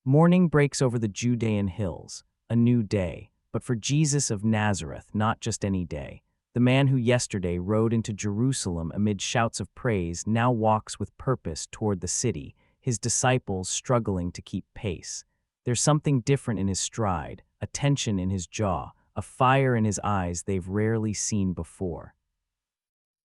Morning breaks over the Judean hills, a new day, but for Jesus of Nazareth, not just any day. The man who yesterday rode into Jerusalem amid shouts of praise now walks with purpose toward the city, his disciples struggling to keep pace. There's something different in his stride, a tension in his jaw, a fire in his eyes they've rarely seen before.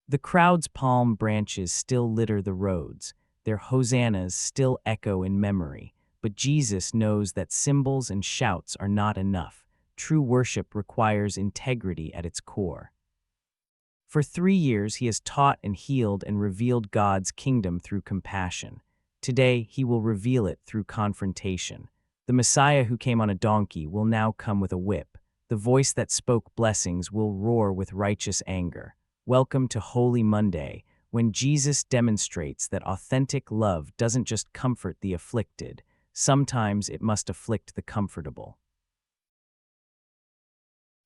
The crowd's palm branches still litter the roads, their hosannas still echo in memory. But Jesus knows that symbols and shouts are not enough. True worship requires integrity at its core. For 3 years, he has taught and healed and revealed God's kingdom through compassion. Today, he will reveal it through confrontation. The Messiah who came on a donkey will now come with a whip. The voice that spoke blessings will roar with righteous anger. Welcome to Holy Monday, when Jesus demonstrates that authentic love doesn't just comfort the afflicted, sometimes it must afflict the comfortable.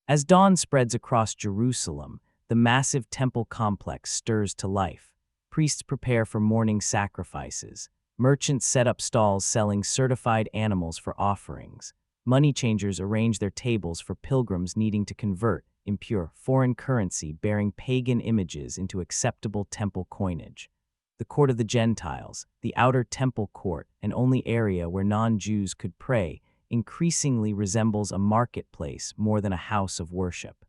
As dawn spreads across Jerusalem, the massive temple complex stirs to life. Priests prepare for morning sacrifices. Merchants set up stalls selling certified animals for offerings. Money changers arrange their tables for pilgrims needing to convert impure foreign currency bearing pagan images into acceptable temple coinage. The court of the Gentiles, the outer temple court, an only area where non-Jews could pray, increasingly resembles a marketplace more than a house of worship.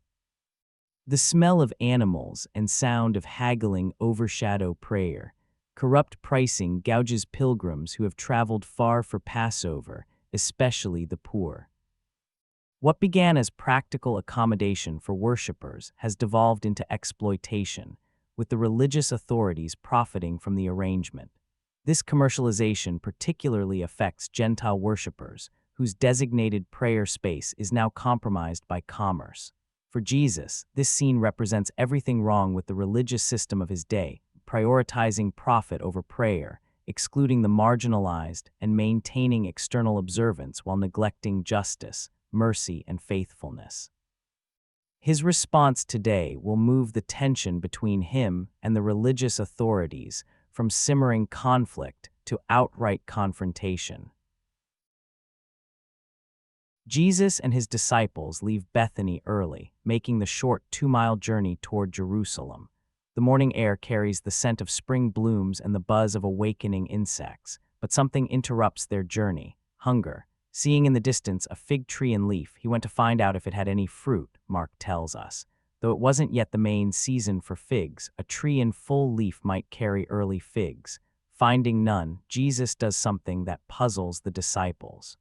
The smell of animals and sound of haggling overshadow prayer. Corrupt pricing gouges pilgrims who have traveled far for Passover, especially the poor. What began as practical accommodation for worshippers has devolved into exploitation, with the religious authorities profiting from the arrangement. This commercialization particularly affects Gentile worshippers, whose designated prayer space is now compromised by commerce. For Jesus, this scene represents everything wrong with the religious system of his day, prioritizing profit over prayer, excluding the marginalized, and maintaining external observance while neglecting justice, mercy, and faithfulness. His response today will move the tension between him and the religious authorities from simmering conflict to outright confrontation. Jesus and his disciples leave Bethany early, making the short 2-mile journey toward Jerusalem. The morning air carries the scent of spring blooms and the buzz of awakening insects, but something interrupts their journey: hunger. Seeing in the distance a fig tree in leaf, he went to find out if it had any fruit, Mark tells us. Though it wasn't yet the main season for figs, a tree in full leaf might carry early figs. Finding none, Jesus does something that puzzles the disciples.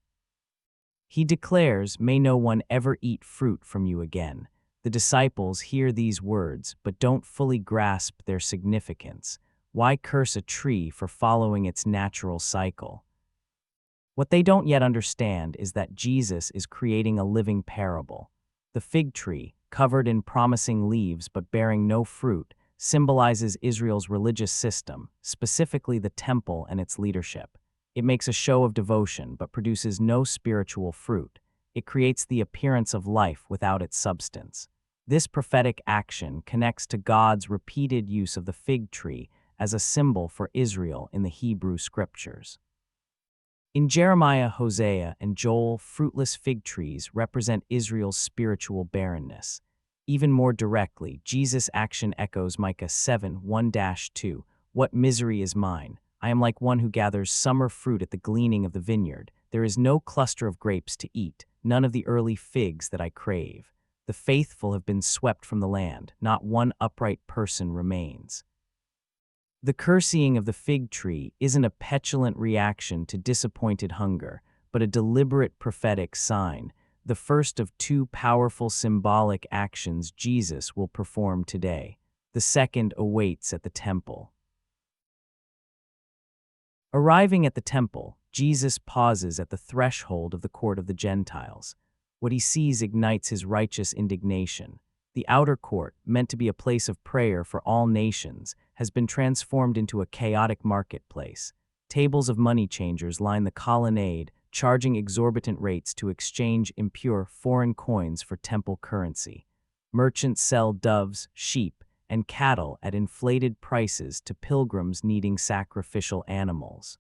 He declares, "May no one ever eat fruit from you again." The disciples hear these words, but don't fully grasp their significance. Why curse a tree for following its natural cycle? What they don't yet understand is that Jesus is creating a living parable. The fig tree, covered in promising leaves but bearing no fruit, symbolizes Israel's religious system, specifically the temple and its leadership. It makes a show of devotion but produces no spiritual fruit. It creates the appearance of life without its substance. This prophetic action connects to God's repeated use of the fig tree as a symbol for Israel in the Hebrew scriptures. In Jeremiah, Hosea, and Joel, fruitless fig trees represent Israel's spiritual barrenness. Even more directly, Jesus' action echoes Micah 7:1-2. What misery is mine! I am like one who gathers summer fruit at the gleaning of the vineyard. There is no cluster of grapes to eat, none of the early figs that I crave. The faithful have been swept from the land, not one upright person remains. The cursing of the fig tree isn't a petulant reaction to disappointed hunger, but a deliberate prophetic sign, the first of two powerful symbolic actions Jesus will perform today. The second awaits at the temple. Arriving at the temple, Jesus pauses at the threshold of the court of the Gentiles. What he sees ignites his righteous indignation. The outer court, meant to be a place of prayer for all nations, has been transformed into a chaotic marketplace. Tables of money changers line the colonnade, charging exorbitant rates to exchange impure foreign coins for temple currency. Merchants sell doves, sheep, and cattle at inflated prices to pilgrims needing sacrificial animals.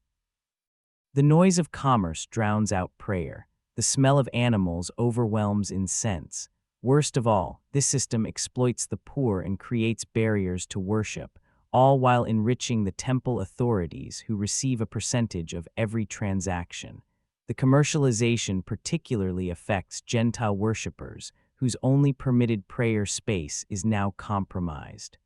The noise of commerce drowns out prayer. The smell of animals overwhelms incense. Worst of all, this system exploits the poor and creates barriers to worship, all while enriching the temple authorities who receive a percentage of every transaction. The commercialization particularly affects Gentile worshippers, whose only permitted prayer space is now compromised.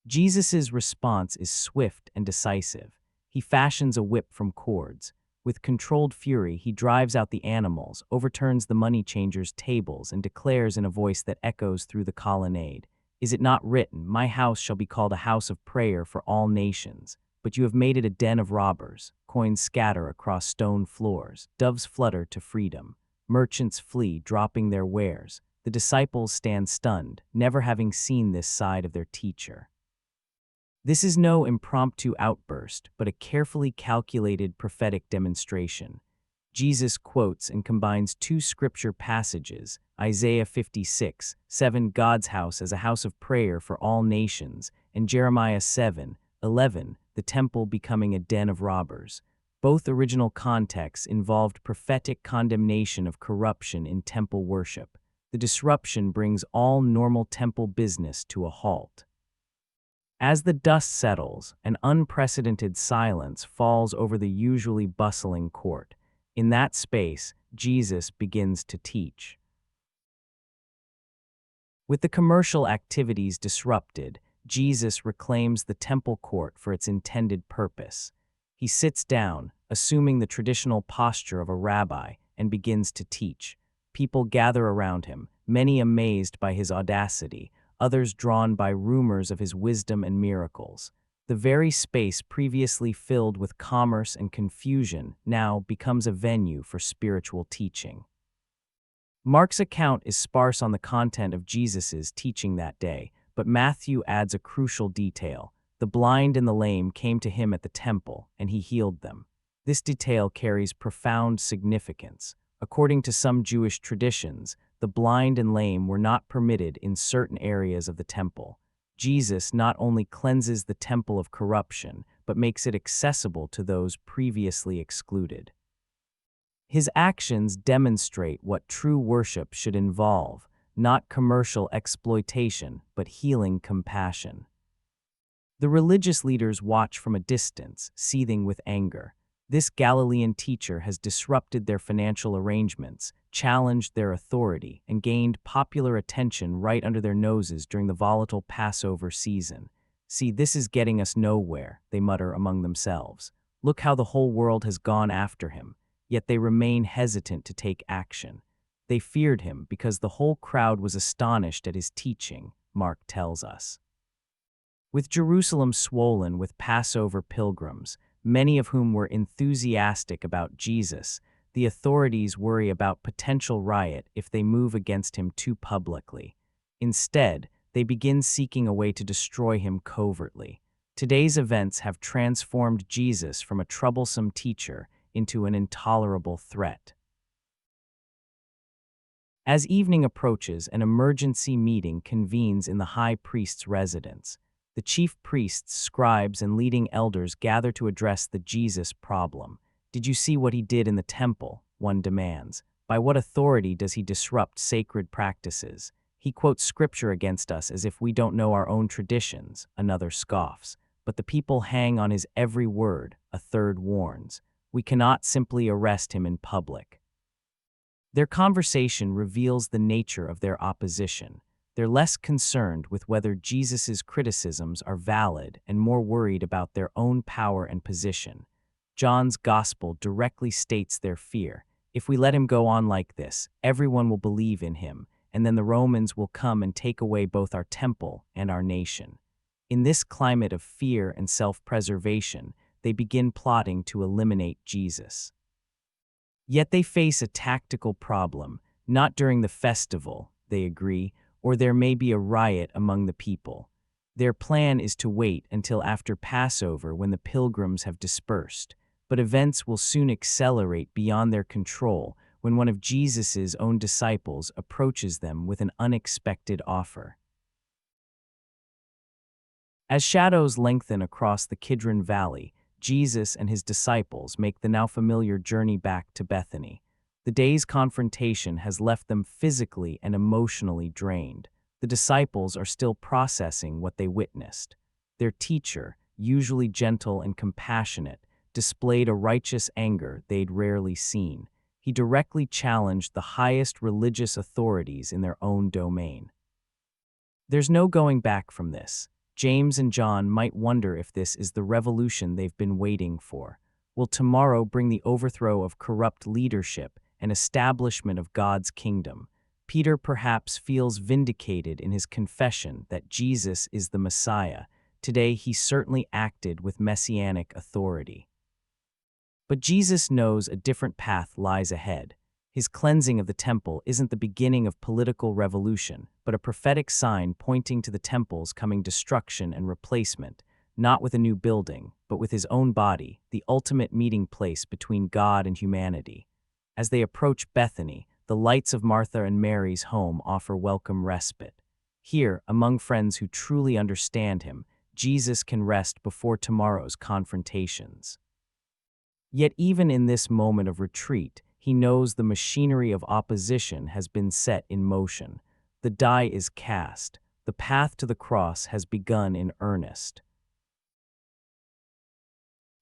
Jesus' response is swift and decisive. He fashions a whip from cords. With controlled fury, he drives out the animals, overturns the money changers' tables, and declares in a voice that echoes through the colonnade, "Is it not written, 'My house shall be called a house of prayer for all nations'? But you have made it a den of robbers. Coins scatter across stone floors. Doves flutter to freedom. Merchants flee, dropping their wares. The disciples stand stunned, never having seen this side of their teacher." This is no impromptu outburst, but a carefully calculated prophetic demonstration. Jesus quotes and combines two scripture passages, Isaiah 56:7, God's house as a house of prayer for all nations, and Jeremiah 7:11, the temple becoming a den of robbers. Both original contexts involved prophetic condemnation of corruption in temple worship. The disruption brings all normal temple business to a halt. As the dust settles, an unprecedented silence falls over the usually bustling court. In that space, Jesus begins to teach. With the commercial activities disrupted, Jesus reclaims the temple court for its intended purpose. He sits down, assuming the traditional posture of a rabbi, and begins to teach. People gather around him, many amazed by his audacity, others drawn by rumors of his wisdom and miracles. The very space previously filled with commerce and confusion now becomes a venue for spiritual teaching. Mark's account is sparse on the content of Jesus' teaching that day, but Matthew adds a crucial detail. The blind and the lame came to him at the temple, and he healed them. This detail carries profound significance. According to some Jewish traditions, the blind and lame were not permitted in certain areas of the temple. Jesus not only cleanses the temple of corruption, but makes it accessible to those previously excluded. His actions demonstrate what true worship should involve, not commercial exploitation, but healing compassion. The religious leaders watch from a distance, seething with anger. This Galilean teacher has disrupted their financial arrangements, challenged their authority, and gained popular attention right under their noses during the volatile Passover season. "See, this is getting us nowhere," they mutter among themselves. "Look how the whole world has gone after him." Yet they remain hesitant to take action. They feared him because the whole crowd was astonished at his teaching, Mark tells us. With Jerusalem swollen with Passover pilgrims, many of whom were enthusiastic about Jesus, the authorities worry about potential riot if they move against him too publicly. Instead, they begin seeking a way to destroy him covertly. Today's events have transformed Jesus from a troublesome teacher into an intolerable threat. As evening approaches, an emergency meeting convenes in the high priest's residence. The chief priests, scribes, and leading elders gather to address the Jesus problem. "Did you see what he did in the temple?" one demands. "By what authority does he disrupt sacred practices? He quotes scripture against us as if we don't know our own traditions," another scoffs. "But the people hang on his every word," a third warns. "We cannot simply arrest him in public." Their conversation reveals the nature of their opposition. They're less concerned with whether Jesus' criticisms are valid and more worried about their own power and position. John's gospel directly states their fear. "If we let him go on like this, everyone will believe in him, and then the Romans will come and take away both our temple and our nation." In this climate of fear and self-preservation, they begin plotting to eliminate Jesus. Yet they face a tactical problem. Not during the festival, they agree, or there may be a riot among the people. Their plan is to wait until after Passover when the pilgrims have dispersed. But events will soon accelerate beyond their control when one of Jesus' own disciples approaches them with an unexpected offer. As shadows lengthen across the Kidron Valley, Jesus and his disciples make the now familiar journey back to Bethany. The day's confrontation has left them physically and emotionally drained. The disciples are still processing what they witnessed. Their teacher, usually gentle and compassionate, displayed a righteous anger they'd rarely seen. He directly challenged the highest religious authorities in their own domain. There's no going back from this. James and John might wonder if this is the revolution they've been waiting for. Will tomorrow bring the overthrow of corrupt leadership and establishment of God's kingdom? Peter perhaps feels vindicated in his confession that Jesus is the Messiah. Today he certainly acted with messianic authority. But Jesus knows a different path lies ahead. His cleansing of the temple isn't the beginning of political revolution, but a prophetic sign pointing to the temple's coming destruction and replacement, not with a new building, but with his own body, the ultimate meeting place between God and humanity. As they approach Bethany, the lights of Martha and Mary's home offer welcome respite. Here, among friends who truly understand him, Jesus can rest before tomorrow's confrontations. Yet even in this moment of retreat, he knows the machinery of opposition has been set in motion. The die is cast. The path to the cross has begun in earnest.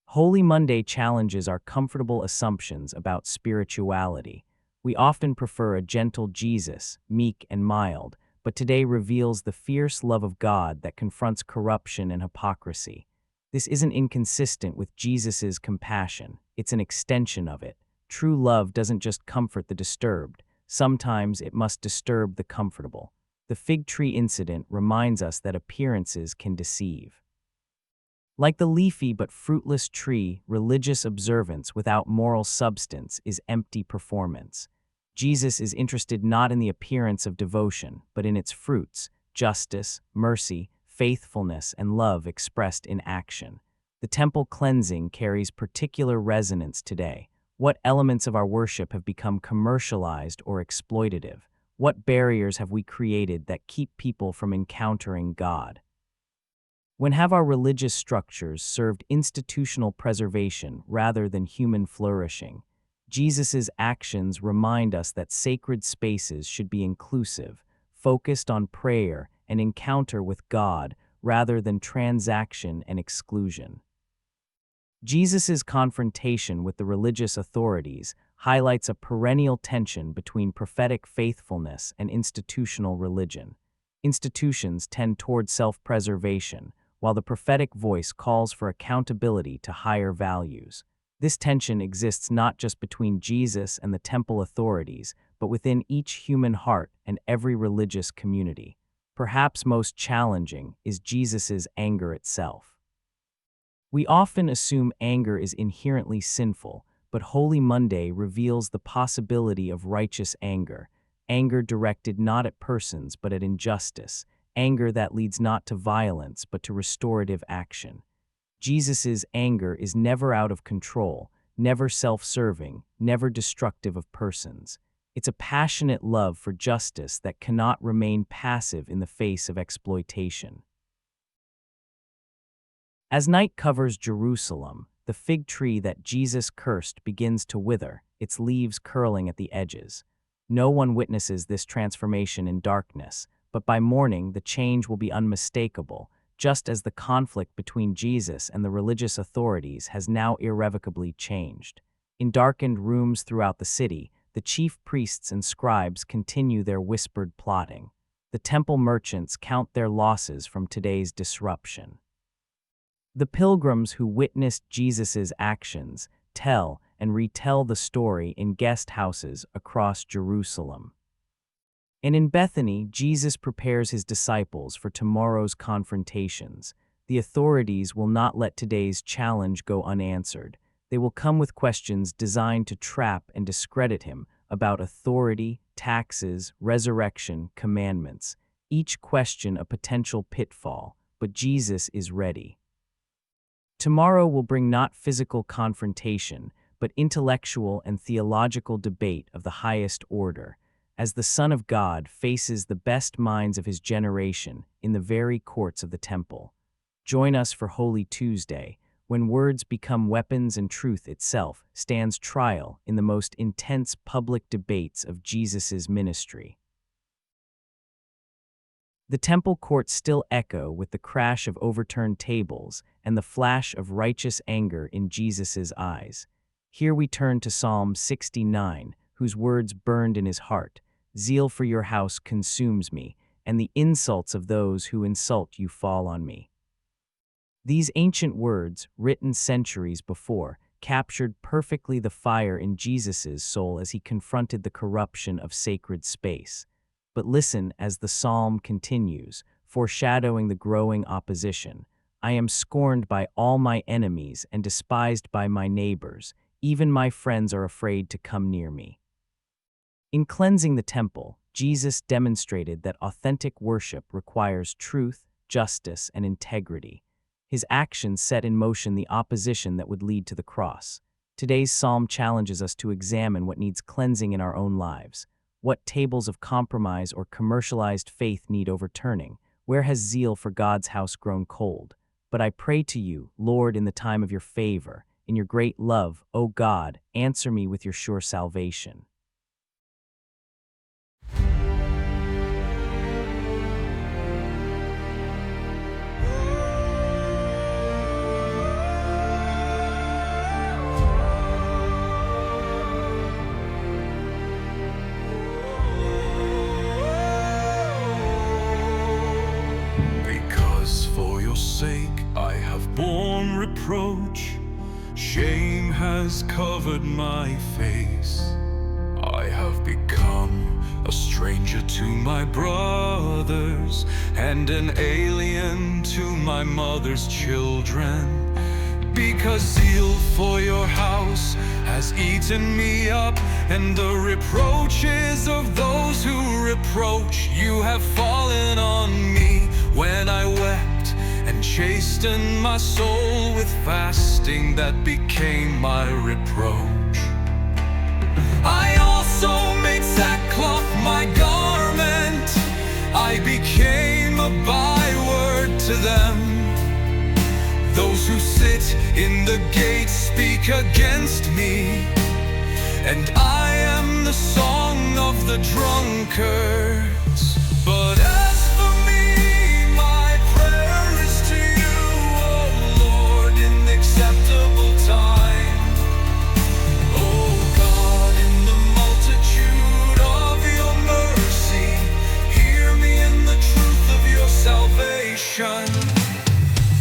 Holy Monday challenges our comfortable assumptions about spirituality. We often prefer a gentle Jesus, meek and mild, but today reveals the fierce love of God that confronts corruption and hypocrisy. This isn't inconsistent with Jesus's compassion, it's an extension of it. True love doesn't just comfort the disturbed, sometimes it must disturb the comfortable. The fig tree incident reminds us that appearances can deceive. Like the leafy but fruitless tree, religious observance without moral substance is empty performance. Jesus is interested not in the appearance of devotion, but in its fruits: justice, mercy, faithfulness, and love expressed in action. The temple cleansing carries particular resonance today. What elements of our worship have become commercialized or exploitative? What barriers have we created that keep people from encountering God? When have our religious structures served institutional preservation rather than human flourishing? Jesus' actions remind us that sacred spaces should be inclusive, focused on prayer and encounter with God rather than transaction and exclusion. Jesus' confrontation with the religious authorities highlights a perennial tension between prophetic faithfulness and institutional religion. Institutions tend toward self-preservation, while the prophetic voice calls for accountability to higher values. This tension exists not just between Jesus and the temple authorities, but within each human heart and every religious community. Perhaps most challenging is Jesus' anger itself. We often assume anger is inherently sinful, but Holy Monday reveals the possibility of righteous anger, anger directed not at persons but at injustice, anger that leads not to violence but to restorative action. Jesus' anger is never out of control, never self-serving, never destructive of persons. It's a passionate love for justice that cannot remain passive in the face of exploitation. As night covers Jerusalem, the fig tree that Jesus cursed begins to wither, its leaves curling at the edges. No one witnesses this transformation in darkness, but by morning the change will be unmistakable, just as the conflict between Jesus and the religious authorities has now irrevocably changed. In darkened rooms throughout the city, the chief priests and scribes continue their whispered plotting. The temple merchants count their losses from today's disruption. The pilgrims who witnessed Jesus' actions tell and retell the story in guest houses across Jerusalem. And in Bethany, Jesus prepares his disciples for tomorrow's confrontations. The authorities will not let today's challenge go unanswered. They will come with questions designed to trap and discredit him about authority, taxes, resurrection, commandments. Each question a potential pitfall, but Jesus is ready. Tomorrow will bring not physical confrontation, but intellectual and theological debate of the highest order, as the Son of God faces the best minds of his generation in the very courts of the temple. Join us for Holy Tuesday, when words become weapons and truth itself, stands trial in the most intense public debates of Jesus' ministry. The temple courts still echo with the crash of overturned tables and the flash of righteous anger in Jesus' eyes. Here we turn to Psalm 69, whose words burned in his heart. Zeal for your house consumes me, and the insults of those who insult you fall on me. These ancient words, written centuries before, captured perfectly the fire in Jesus' soul as he confronted the corruption of sacred space. But listen as the psalm continues, foreshadowing the growing opposition. I am scorned by all my enemies and despised by my neighbors. Even my friends are afraid to come near me. In cleansing the temple, Jesus demonstrated that authentic worship requires truth, justice, and integrity. His actions set in motion the opposition that would lead to the cross. Today's psalm challenges us to examine what needs cleansing in our own lives. What tables of compromise or commercialized faith need overturning? Where has zeal for God's house grown cold? But I pray to you, Lord, in the time of your favor, in your great love, O God, answer me with your sure salvation. Sake I have borne reproach, shame has covered my face. I have become a stranger to my brothers and an alien to my mother's children. Because zeal for your house has eaten me up, and the reproaches of those who reproach you have fallen on me. When I wept and chastened my soul with fasting, that became my reproach. I also made sackcloth my garment. I became a byword to them. Those who sit in the gates speak against me, and I am the song of the drunkards. But as for me, my prayer is to you, O Lord, in the acceptable time. O God, in the multitude of your mercy, hear me in the truth of your salvation.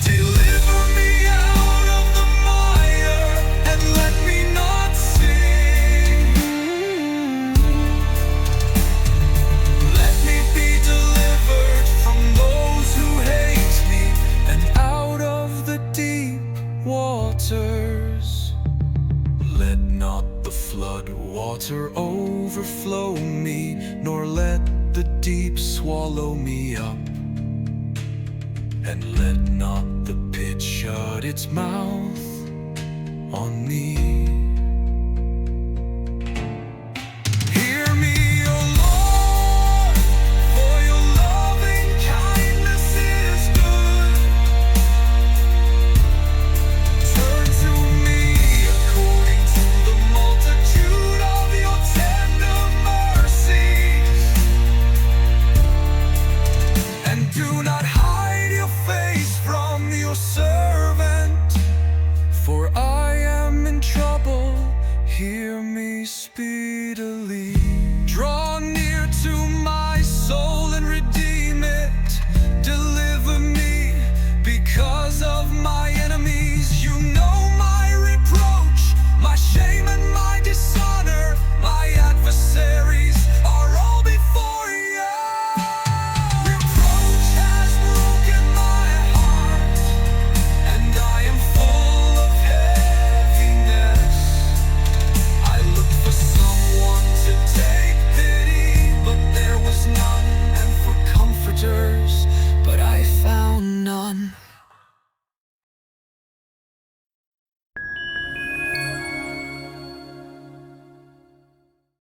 Deliver me out of the mire, and let me not sing. Let me be delivered from those who hate me, and out of the deep waters. Let not the flood water overflow me, nor let the deep swallow me up. And let not the pit shut its mouth on me. Hear me, O Lord, for your loving kindness is good. Turn to me according to the multitude of your tender mercies, and do